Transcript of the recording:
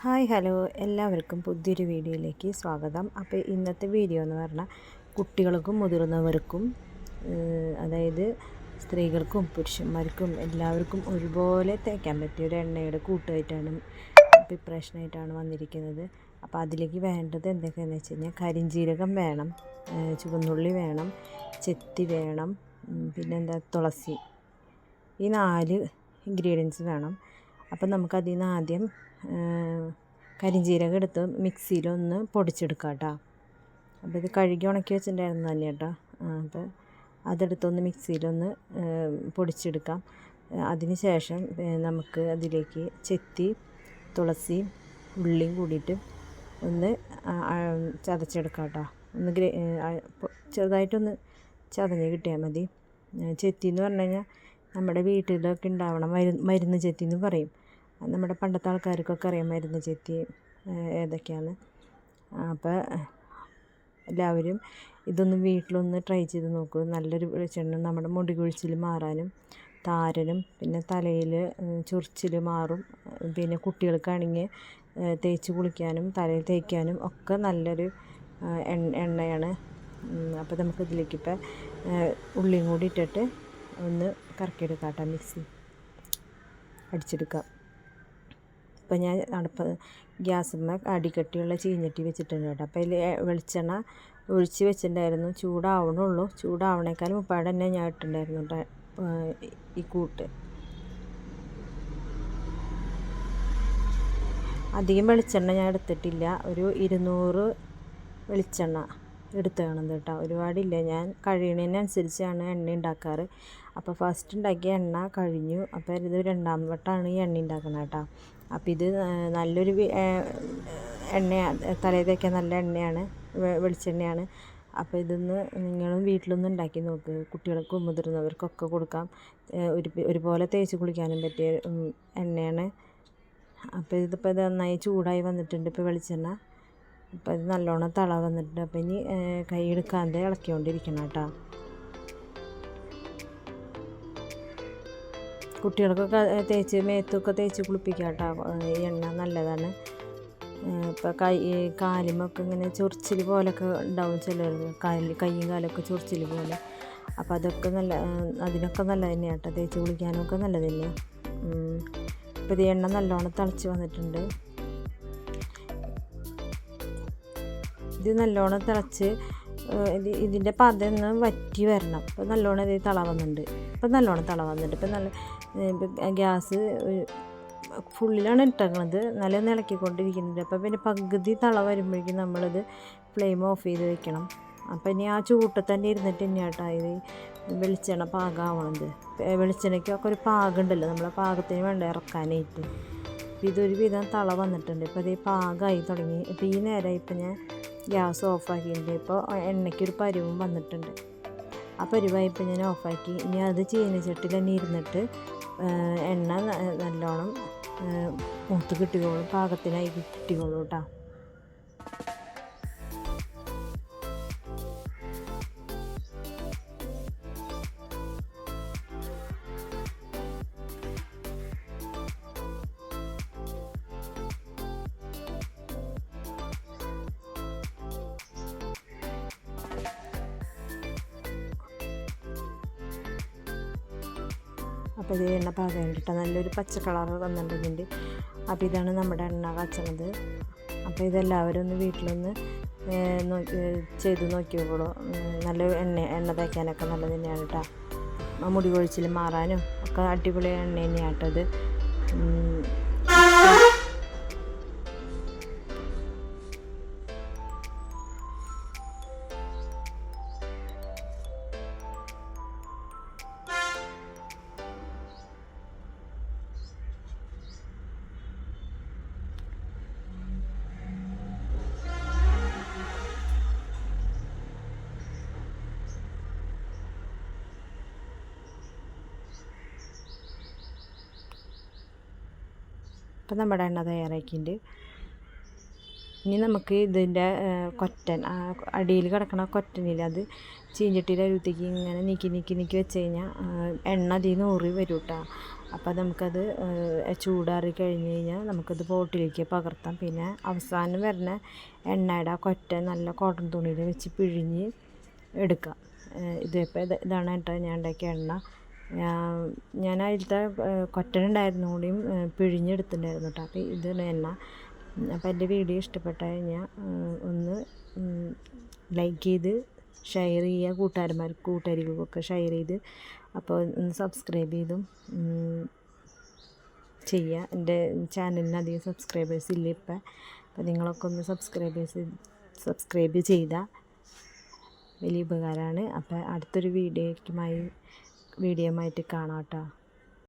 Hi hello എല്ലാവർക്കും പുതിയൊരു വീഡിയോയിലേക്ക് സ്വാഗതം. അപ്പോൾ ഇന്നത്തെ വീഡിയോ എന്ന് പറഞ്ഞാൽ കുട്ടികൾക്കും മുതിർന്നവർക്കും അതായത് സ്ത്രീകൾക്കും പുരുഷന്മാർക്കും എല്ലാവർക്കും ഒരുപോലെ തേക്കാൻ പറ്റിയ ഒരു എണ്ണയുടെ കൂട്ടായിട്ടാണ് പ്രിപ്പറേഷനായിട്ടാണ് വന്നിരിക്കുന്നത്. അപ്പോൾ അതിലേക്ക് വേണ്ടത് എന്തൊക്കെയാണെന്ന് വെച്ച് കഴിഞ്ഞാൽ കരിഞ്ജീരകം വേണം, ചുവന്നുള്ളി വേണം, ചെത്തി വേണം, പിന്നെന്താ തുളസി. ഈ 4 ഇൻഗ്രീഡിയൻസ് വേണം. അപ്പം നമുക്കതിൽ നിന്ന് ആദ്യം കരിഞ്ജീരകം എടുത്ത് മിക്സിയിലൊന്ന് പൊടിച്ചെടുക്കാം കേട്ടോ. അപ്പോൾ ഇത് കഴുകി ഉണക്കി വെച്ചിട്ടുണ്ടായിരുന്നു തന്നെ കേട്ടോ. അപ്പോൾ അതെടുത്തൊന്ന് മിക്സിയിലൊന്ന് പൊടിച്ചെടുക്കാം. അതിന് ശേഷം നമുക്ക് അതിലേക്ക് ചെത്തി തുളസിയും ഉള്ളിയും കൂടിയിട്ട് ഒന്ന് ചതച്ചെടുക്കാം കേട്ടോ. ഒന്ന് ചെറുതായിട്ടൊന്ന് ചതഞ്ഞ് കിട്ടിയാൽ മതി. ചെത്തി എന്ന് പറഞ്ഞു കഴിഞ്ഞാൽ നമ്മുടെ വീട്ടിലൊക്കെ ഉണ്ടാവണം മരുന്ന് ചെത്തി എന്ന് പറയും. നമ്മുടെ പണ്ടത്തെ ആൾക്കാർക്കൊക്കെ അറിയാം മരുന്ന് ചെത്തി ഏതൊക്കെയാണ്. അപ്പോൾ എല്ലാവരും ഇതൊന്ന് വീട്ടിലൊന്ന് ട്രൈ ചെയ്ത് നോക്കൂ. നല്ലൊരു വെളിച്ചെണ്ണ നമ്മുടെ മുടി കൊഴിച്ചിൽ മാറാനും താരനും പിന്നെ തലയിൽ ചൊറിച്ചിൽ മാറും. പിന്നെ കുട്ടികൾക്കാണെങ്കിൽ തേച്ച് കുളിക്കാനും തലയിൽ തേക്കാനും ഒക്കെ നല്ലൊരു എണ്ണയാണ്. അപ്പോൾ നമുക്കിതിലേക്ക് ഇപ്പോൾ ഉള്ളിയും കൂടി ഇട്ടിട്ട് ഒന്ന് കറക്കിയെടുക്കാം കേട്ടോ. മിക്സി അടിച്ചെടുക്കാം. അപ്പോൾ ഞാൻ ഗ്യാസുമ്മ അടിക്കട്ടിയുള്ള ചീഞ്ഞട്ടി വെച്ചിട്ടുണ്ട് കേട്ടോ. അപ്പോൾ അതിൽ വെളിച്ചെണ്ണ ഒഴിച്ച് വെച്ചിട്ടുണ്ടായിരുന്നു. ചൂടാവണുള്ളൂ. ചൂടാവണേക്കാൾ മുപ്പാട് തന്നെ ഞാൻ ഇട്ടിട്ടുണ്ടായിരുന്നു കേട്ടോ ഈ കൂട്ട്. അധികം വെളിച്ചെണ്ണ ഞാൻ എടുത്തിട്ടില്ല. ഒരു 200 വെളിച്ചെണ്ണ എടുത്ത് കാണുന്നത് കേട്ടോ. ഒരുപാടില്ല. ഞാൻ കഴിയണതിനനുസരിച്ചാണ് എണ്ണ ഉണ്ടാക്കാറ്. അപ്പോൾ ഫസ്റ്റ് ഉണ്ടാക്കിയ എണ്ണ കഴിഞ്ഞു. അപ്പോൾ ഇത് 2ാം വട്ടമാണ് ഈ എണ്ണ ഉണ്ടാക്കുന്നത് കേട്ടോ. അപ്പോൾ ഇത് നല്ലൊരു എണ്ണയാണ്, തലയിൽ തേക്കാൻ നല്ല എണ്ണയാണ്, വെളിച്ചെണ്ണയാണ്. അപ്പോൾ ഇതൊന്ന് നിങ്ങളും വീട്ടിലൊന്ന് ഉണ്ടാക്കി നോക്ക്. കുട്ടികൾക്കും മുതിർന്നവർക്കൊക്കെ കൊടുക്കാം. ഒരുപോലെ തേച്ച് കുളിക്കാനും പറ്റിയ എണ്ണയാണ്. അപ്പോൾ ഇതിപ്പോൾ ഇത് നന്നായി ചൂടായി വന്നിട്ടുണ്ട് ഇപ്പോൾ വെളിച്ചെണ്ണ. അപ്പോൾ ഇത് നല്ലോണം തള വന്നിട്ടുണ്ട്. അപ്പോൾ ഇനി കൈ എടുക്കാതെ ഇളക്കിക്കൊണ്ടിരിക്കണം കേട്ടോ. കുട്ടികൾക്കൊക്കെ തേച്ച് മേത്തൊക്കെ തേച്ച് കുളിപ്പിക്കാം കേട്ടോ. ഈ എണ്ണ നല്ലതാണ്. ഇപ്പോൾ കാലുമൊക്കെ ഇങ്ങനെ ചൊറിച്ചിൽ പോലൊക്കെ ഉണ്ടാവും ചിലർക്ക്, കൈയും കാലൊക്കെ ചൊറിച്ചിൽ പോലെ. അപ്പോൾ അതൊക്കെ അതിനൊക്കെ നല്ലത് തന്നെയാണ് കേട്ടോ. തേച്ച് കുളിക്കാനൊക്കെ നല്ലത് തന്നെയാണ്. ഇപ്പോൾ ഈ എണ്ണ നല്ലോണം തിളച്ച് വന്നിട്ടുണ്ട്. ഇത് നല്ലോണം തിളച്ച് ഇതിൻ്റെ പതൊന്ന് വറ്റി വരണം. അപ്പോൾ നല്ലോണം ഇത് തള വന്നിട്ടുണ്ട്. ഇപ്പോൾ നല്ലോണം തള വന്നിട്ടുണ്ട്. ഇപ്പോൾ നല്ല ഗ്യാസ് ഫുള്ളിലാണ് ഇട്ടേക്കണത്. നല്ല ഇളക്കിക്കൊണ്ടിരിക്കുന്നുണ്ട്. അപ്പോൾ പിന്നെ പകുതി തള വരുമ്പോഴേക്കും നമ്മളിത് ഫ്ലെയിം ഓഫ് ചെയ്ത് വെക്കണം. അപ്പോൾ ഇനി ആ ചൂട്ടിൽ തന്നെ ഇരുന്നിട്ട് തന്നെയാണ് കേട്ടോ ഇത് വെളിച്ചെണ്ണ പാകമാവണത്. വെളിച്ചെണ്ണയ്ക്കൊക്കെ ഒരു പാകമുണ്ടല്ലോ, നമ്മളെ പാകത്തിന് വേണ്ട ഇറക്കാനായിട്ട്. ഇതൊരു വിധം തള വന്നിട്ടുണ്ട്. ഇപ്പോൾ ഇത് പാകമായി തുടങ്ങി. ഇപ്പോൾ ഈ നേരമായി ഇപ്പോൾ ഞാൻ ഗ്യാസ് ഓഫാക്കിയിട്ടുണ്ട്. ഇപ്പോൾ എണ്ണയ്ക്കൊരു പരുവും വന്നിട്ടുണ്ട്. ആ പരുവായിപ്പോൾ ഞാൻ ഓഫാക്കി. ഇനി അത് ചീനച്ചട്ടിൽ തന്നെ ഇരുന്നിട്ട് എണ്ണ നല്ലോണം മൂത്ത് കിട്ടിക്കോളും, പാകത്തിനായി കിട്ടിക്കോളൂ കേട്ടോ. അപ്പോൾ ഇത് എണ്ണ പാകം വേണ്ടിയിട്ട് നല്ലൊരു പച്ച കളർ വന്നിട്ടുണ്ട്. അപ്പോൾ ഇതാണ് നമ്മുടെ എണ്ണ കാച്ചണത്. അപ്പോൾ ഇതെല്ലാവരും ഒന്ന് വീട്ടിലൊന്ന് ചെയ്ത് നോക്കിയോളൂ. നല്ല എണ്ണ തേക്കാനൊക്കെ നല്ലത് തന്നെയാണ് കേട്ടോ. മുടി കൊഴിച്ചിൽ മാറാനും ഒക്കെ അടിപൊളി എണ്ണ തന്നെയാണ് കേട്ടത്. അപ്പം നമ്മുടെ എണ്ണ തയ്യാറാക്കിയിട്ടുണ്ട്. ഇനി നമുക്ക് ഇതിൻ്റെ കൊറ്റൻ അടിയിൽ കിടക്കണ കൊറ്റനില്ല, അത് ചീഞ്ചട്ടിയുടെ അരുത്തേക്ക് ഇങ്ങനെ നീക്കി വെച്ച് കഴിഞ്ഞാൽ എണ്ണ അതിൽ നിന്ന് ഊറി വരും കേട്ടോ. അപ്പോൾ നമുക്കത് ചൂടാറി കഴിഞ്ഞ് കഴിഞ്ഞാൽ നമുക്കത് ബോട്ടിലേക്ക് പകർത്താം. പിന്നെ അവസാനം വരുന്ന എണ്ണയുടെ ആ കൊറ്റ നല്ല കോട്ടൺ തുണിയിൽ വെച്ച് പിഴിഞ്ഞ് എടുക്കാം. ഇതാണ് കേട്ടോ ഞാൻ ഉണ്ടാക്കിയ എണ്ണ. ഞാൻ അതിലത്തെ കൊറ്റനുണ്ടായിരുന്നു കൂടിയും പിഴിഞ്ഞെടുത്തിട്ടുണ്ടായിരുന്നു കേട്ടോ. അപ്പോൾ ഇതാണ് എണ്ണ. അപ്പോൾ എൻ്റെ വീഡിയോ ഇഷ്ടപ്പെട്ടു കഴിഞ്ഞാൽ ഒന്ന് ലൈക്ക് ചെയ്ത് ഷെയർ ചെയ്യുക, കൂട്ടുകാരികൾക്കൊക്കെ ഷെയർ ചെയ്ത്, അപ്പോൾ ഒന്ന് സബ്സ്ക്രൈബ് ചെയ്തും ചെയ്യുക. എൻ്റെ ചാനലിന് അധികം സബ്സ്ക്രൈബേഴ്സ് ഇല്ല ഇപ്പം. അപ്പോൾ നിങ്ങളൊക്കെ ഒന്ന് സബ്സ്ക്രൈബ് ചെയ്താൽ വലിയ ഉപകാരമാണ്. അപ്പോൾ അടുത്തൊരു വീഡിയോയുമായിട്ട് കാണാം കേട്ടോ.